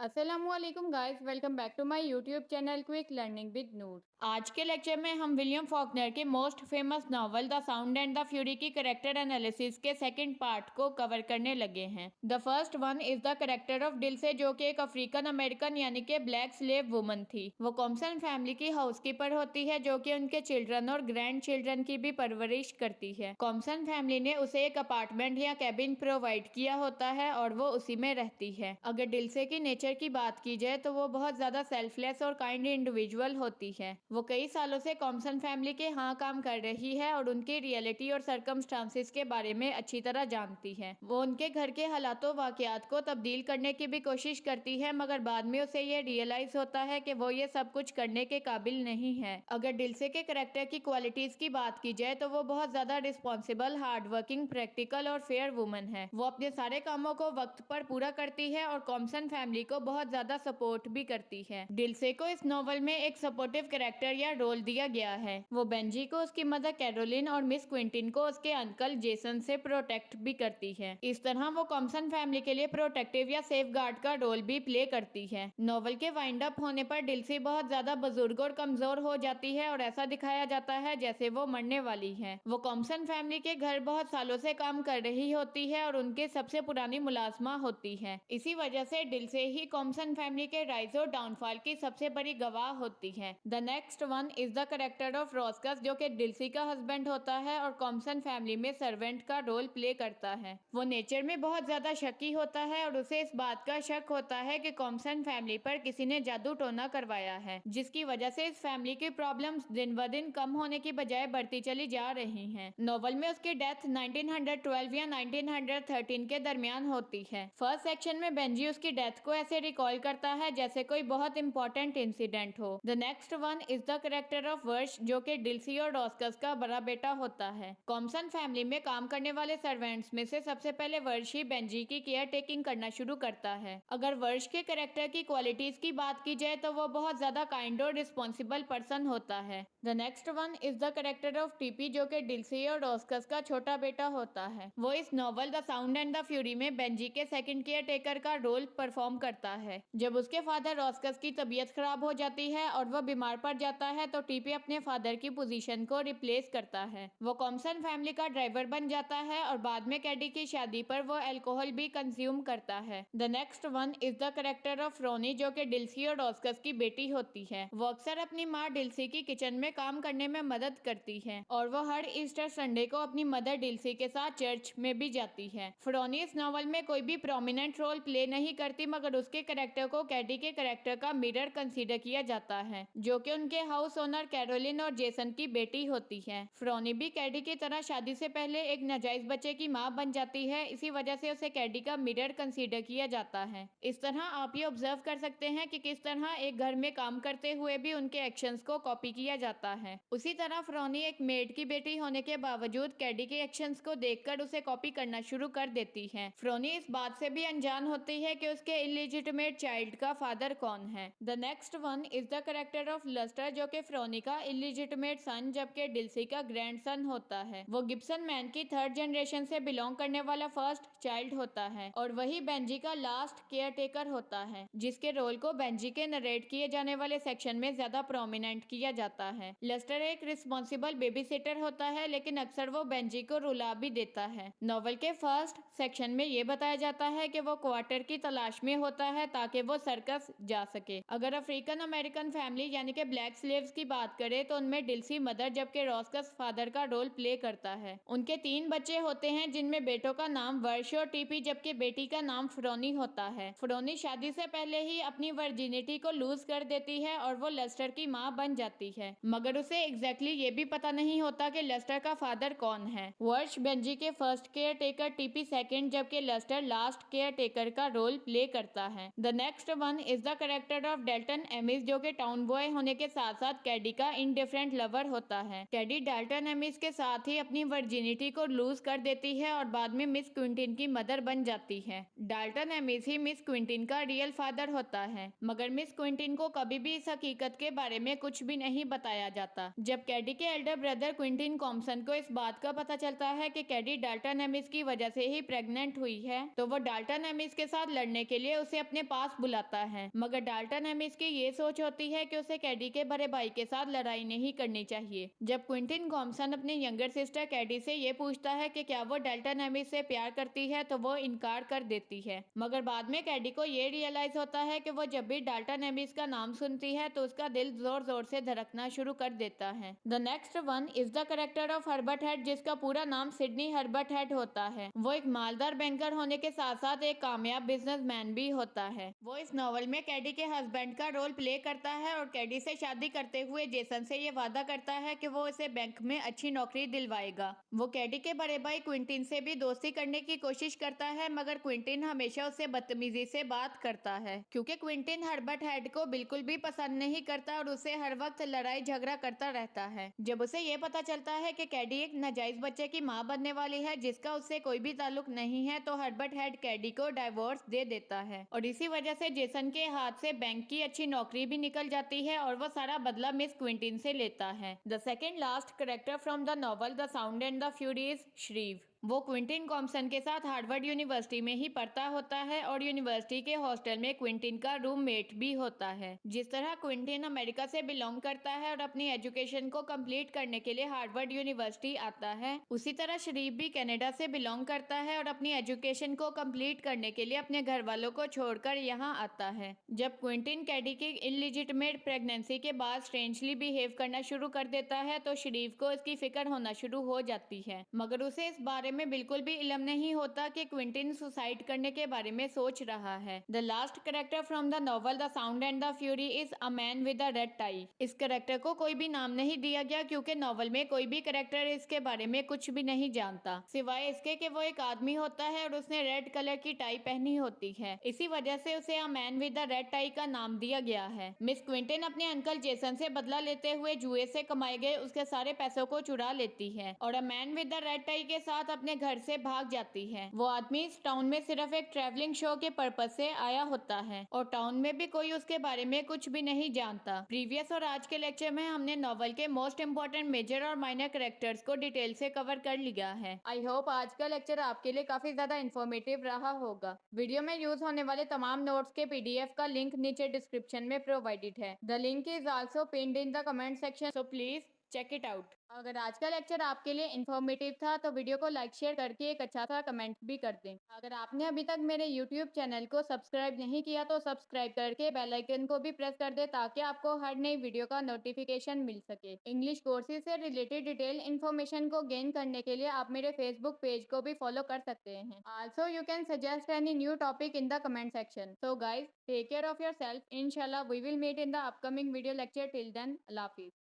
अस्सलामुअलैकुम guys, welcome back to my YouTube channel quick learning with Noor. आज के lecture में हम विलियम फॉकनर के most famous novel the sound and the fury की करेक्टर एनालिसिस के सेकंड पार्ट को कवर करने लगे हैं। The first one is the character of Dilsey, जो कि एक अफ्रीकन अमेरिकन यानी कि ब्लैक स्लेव वुमन थी। वो कॉम्सन फैमिली की हाउसकीपर होती है, जो कि उनके चिल्ड्रन और ग्रैंड चिल्ड्रन की भी परवरिश करती है। कॉम्सन फैमिली ने उसे एक अपार्टमेंट या कैबिन प्रोवाइड किया होता है और वो उसी में रहती है। अगर डिल्से की नेचर की बात की जाए तो वो बहुत ज्यादा सेल्फलेस और काइंड इंडिविजुअल होती है। वो कई सालों से कॉम्सन फैमिली के यहाँ काम कर रही है और उनकी रियलिटी और सरकमस्टांसिस के बारे में अच्छी तरह जानती है। वो उनके घर के हालातों वाकयात को तब्दील करने की भी कोशिश करती है, मगर बाद में उसे ये रियलाइज होता है कि वो ये सब कुछ करने के काबिल नहीं है। अगर डिल्से के करेक्टर की क्वालिटीज की बात की जाए तो वो बहुत ज्यादा रिस्पॉन्सिबल, हार्ड वर्किंग, प्रैक्टिकल और फेयर वुमन है। वो अपने सारे कामों को वक्त पर पूरा करती है और कॉम्सन फैमिली को बहुत ज्यादा सपोर्ट भी करती है। डिल्से को इस नॉवल में एक सपोर्टिव कैरेक्टर या रोल दिया गया है। वो बेंजी को उसकी मदर कैरोलिन और मिस क्विंटिन को उसके अंकल जेसन से प्रोटेक्ट भी करती है। इस तरह वो कॉम्सन फैमिली के लिए प्रोटेक्टिव या सेफ गार्ड का रोल भी प्ले करती है। नॉवल के वाइंड अप होने पर डिल्से बहुत ज्यादा बुजुर्ग और कमजोर हो जाती है और ऐसा दिखाया जाता है जैसे वो मरने वाली है। वो कॉम्सन फैमिली के घर बहुत सालों से काम कर रही होती है और उनके सबसे पुरानी मुलाजमा होती है। इसी वजह से डिल्से ही कॉम्सन फैमिली के राइज और डाउनफॉल की सबसे बड़ी गवाह होती है। The next one is the character of Roskus, जो कि डिल्सी का हस्बैंड होता है और कॉम्सन फैमिली में सर्वेंट का रोल प्ले करता है। वो नेचर में बहुत ज्यादा शकी होता है और उसे इस बात का शक होता है कि कॉम्सन फैमिली पर किसी ने जादू टोना करवाया है, जिसकी वजह से इस फैमिली की प्रॉब्लम्स दिन ब दिन कम होने की बजाय बढ़ती चली जा रही हैं। नॉवल में उसकी डेथ 1912 या 1913 के दरमियान होती है। फर्स्ट सेक्शन में बेंजी उसकी डेथ को ऐसे रिकॉल करता है जैसे कोई बहुत इंपॉर्टेंट इंसिडेंट हो। The next one is the character of वर्श, जो कि डिल्सी और रॉस्कस का बड़ा बेटा होता है। कॉम्सन फैमिली में काम करने वाले सर्वेंट्स में से सबसे पहले वर्श ही बेंजी की केयर टेकिंग करना शुरू करता है। अगर वर्श के करेक्टर की क्वालिटीज की बात की जाए तो वो बहुत ज्यादा काइंड और रिस्पॉन्सिबल पर्सन होता है। The next one is the character of TP, जो कि डिल्सी और रॉस्कस का छोटा बेटा होता है। वो इस novel the sound and the fury में बेंजी के सेकंड केयर टेकर का रोल परफॉर्म करता है। जब उसके फादर रॉस्कस की तबीयत खराब हो जाती है और वह बीमार पड़ जाता है तो टीपी अपने फादर की पोजीशन को रिप्लेस करता है। वो कॉम्सन फैमिली का ड्राइवर बन जाता है और बाद में कैडी की शादी पर वो अल्कोहल भी कंज्यूम करता है। The next one is the character of Ronnie, जो कि डिल्सी और रॉस्कस की बेटी होती है। वो अक्सर अपनी माँ डिल्सी की किचन में काम करने में मदद करती है और वो हर ईस्टर संडे को अपनी मदर डिल्सी के साथ चर्च में भी जाती है। फ्रोनी इस नॉवल में कोई भी प्रोमिनेंट रोल प्ले नहीं करती, मगर उसके करेक्टर को कैडी के करेक्टर का मिरर कंसीडर किया जाता है, जो कि उनके हाउस ओनर कैरोलिन और जेसन की बेटी होती है। फ्रोनी भी कैडी की तरह शादी से पहले एक नाजायज बच्चे की मां बन जाती है, इसी वजह से उसे कैडी का मिरर कंसीडर किया जाता है। इस तरह आप ये ऑब्जर्व कर सकते हैं कि किस तरह एक घर में काम करते हुए भी उनके एक्शंस को कॉपी किया जाता है। उसी तरह फ्रोनी एक मेड की बेटी होने के बावजूद कैडी के एक्शंस को देखकर उसे कॉपी करना शुरू कर देती है। फ्रोनी इस बात से भी अनजान होती है कि उसके इलिजिटिमेट चाइल्ड का फादर कौन है। The next one is the character of Luster, जो कि फ्रोनी का इलिजिटिमेट सन जबकि डिल्सी का ग्रैंडसन होता है। वो गिब्सन मैन की थर्ड जनरेशन से बिलोंग करने वाला फर्स्ट चाइल्ड होता है और वही बेंजी का लास्ट केयर टेकर होता है, जिसके रोल को बेंजी के नरेट किए जाने वाले सेक्शन में ज्यादा प्रोमिनेंट किया जाता है। लस्टर एक रिस्पॉन्सिबल बेबी सिटर होता है, लेकिन अक्सर वो बेंजी को रुला भी देता है। नॉवल के फर्स्ट सेक्शन में ये बताया जाता है कि वो क्वार्टर की तलाश में होता है ताकि वो सर्कस जा सके। अगर अफ्रीकन अमेरिकन फैमिली यानी कि ब्लैक स्लेव्स की बात करें तो उनमें डिल्सी मदर जबकि रॉस्कस फादर का रोल प्ले करता है। उनके 3 बच्चे होते हैं, जिनमें बेटों का नाम वर्श और टीपी जबकि बेटी का नाम फ्रोनी होता है। फ्रोनी शादी से पहले ही अपनी वर्जिनिटी को लूज कर देती है और वो लस्टर की माँ बन जाती है, मगर उसे एग्जैक्टली ये भी पता नहीं होता कि लस्टर का फादर कौन है। वर्श बेंजी के first caretaker, TP second, जबकि लस्टर लास्ट केयर टेकर का रोल प्ले करता है। The next one is the character of Dalton Ames, जो कि टाउन बॉय होने के साथ साथ कैडी का इनडिफरेंट लवर होता है। कैडी डेल्टन एमिस के साथ ही अपनी वर्जिनिटी को लूज कर देती है और बाद में मिस क्विंटिन की मदर बन जाती है। डेल्टन एमिस ही मिस क्विंटिन का रियल फादर होता है, मगर मिस क्विंटिन को कभी भी इस हकीकत के बारे में कुछ भी नहीं बताया जाता। जब कैडी के एल्डर ब्रदर क्विंटिन कॉम्सन को इस बात का पता चलता है कि कैडी डेल्टन एमिस की वजह से ही प्रेग्नेंट हुई है, तो वो डेल्टन एमिस के साथ लड़ने के लिए उसे अपने पास बुलाता है, मगर डाल्टन एमिस की ये सोच होती है कि उसे कैडी के बड़े भाई के साथ लड़ाई नहीं करनी चाहिए। जब क्विंटिन थॉम्सन अपनी यंगर सिस्टर कैडी से ये पूछता है कि क्या वो डाल्टन एमिस से प्यार करती है तो वो इनकार कर देती है, मगर बाद में कैडी को ये रियलाइज होता है कि वो जब भी डाल्टन एमिस का नाम सुनती है तो उसका दिल जोर जोर से धड़कना शुरू कर देता है। The next one is the character of Herbert head, जिसका पूरा नाम सिडनी हर्बर्ट हेड होता है। वो एक मालदार बैंकर होने के साथ साथ एक कामयाब बिजनेसमैन भी होता है। वो इस नॉवल में कैडी के हस्बैंड का रोल प्ले करता है और कैडी से शादी करते हुए जेसन से ये वादा करता है कि वो इसे बैंक में अच्छी नौकरी दिलवाएगा। वो कैडी के बड़े भाई क्विंटिन से भी दोस्ती करने की कोशिश करता है, मगर क्विंटिन हमेशा उससे बदतमीजी से बात करता है, क्योंकि क्विंटिन हर्बर्ट हेड को बिल्कुल भी पसंद नहीं करता और उसे हर वक्त लड़ाई झगड़ा करता रहता है। जब उसे ये पता चलता है कि कैडी एक नाजायज बच्चे की मां बनने वाली है जिसका उससे कोई भी ताल्लुक नहीं है, तो हर्बर्ट हेड कैडी को डाइवोर्स दे देता है और इसी वजह से जेसन के हाथ से बैंक की अच्छी नौकरी भी निकल जाती है और वो सारा बदला मिस क्विंटिन से लेता है। The second last character from the novel the sound and the fury is Shreve. वो क्विंटिन थॉम्सन के साथ हार्वर्ड यूनिवर्सिटी में ही पढ़ता होता है और यूनिवर्सिटी के हॉस्टल में क्विंटिन का रूममेट भी होता है। जिस तरह क्विंटिन अमेरिका से बिलोंग करता है और अपनी एजुकेशन को कंप्लीट करने के लिए हार्वर्ड यूनिवर्सिटी आता है, उसी तरह शरीफ भी कनाडा से बिलोंग करता है और अपनी एजुकेशन को कंप्लीट करने के लिए अपने घर वालों को छोड़कर यहाँ आता है। जब क्विंटिन कैडी की इनलिजिटिमेट प्रेगनेंसी के बाद स्ट्रेंजली बिहेव करना शुरू कर देता है तो शरीफ को इसकी फिक्र होना शुरू हो जाती है, मगर उसे इस बारे में बिल्कुल भी इल्म नहीं होता कि क्विंटिन सुसाइड करने के बारे में सोच रहा है। The last character from the novel the sound and the fury is a man with a red tie. इस कैरेक्टर को कोई भी नाम नहीं दिया गया क्योंकि नॉवल में कोई भी कैरेक्टर इसके बारे में कुछ भी नहीं जानता, सिवाय इसके कि वो एक आदमी होता है और उसने रेड कलर की टाई पहनी होती है। इसी वजह से उसे a man with the red tie का नाम दिया गया है। मिस क्विंटिन अपने अंकल जेसन से बदला लेते हुए जुए से कमाए गए उसके सारे पैसों को चुरा लेती है और a man with the red tie के साथ अपने घर से भाग जाती है। वो आदमी इस टाउन में सिर्फ एक ट्रैवलिंग शो के पर्पज से आया होता है और टाउन में भी कोई उसके बारे में कुछ भी नहीं जानता। प्रीवियस और आज के लेक्चर में हमने नॉवल के मोस्ट इंपोर्टेंट मेजर और माइनर कैरेक्टर्स को डिटेल से कवर कर लिया है। आई होप आज का लेक्चर आपके लिए काफी ज्यादा इन्फॉर्मेटिव रहा होगा। वीडियो में यूज होने वाले तमाम नोट्स के PDF का लिंक नीचे डिस्क्रिप्शन में प्रोवाइडेड है। The link is also pinned in the comment section, so please check it out. अगर आज का लेक्चर आपके लिए इन्फॉर्मेटिव था तो वीडियो को लाइक शेयर करके एक अच्छा सा कमेंट भी कर दें। अगर आपने अभी तक मेरे YouTube चैनल को सब्सक्राइब नहीं किया तो सब्सक्राइब करके बेल आइकन को भी प्रेस कर दे ताकि आपको हर नई वीडियो का नोटिफिकेशन मिल सके। इंग्लिश कोर्सेज से रिलेटेड डिटेल इन्फॉर्मेशन को गेन करने के लिए आप मेरे फेसबुक पेज को भी फॉलो कर सकते हैं। Also you can suggest any new topic in the comment section. So guys, take care of yourself. इंशाल्लाह we will meet in the upcoming video lecture. Till then, अल्लाह हाफिज।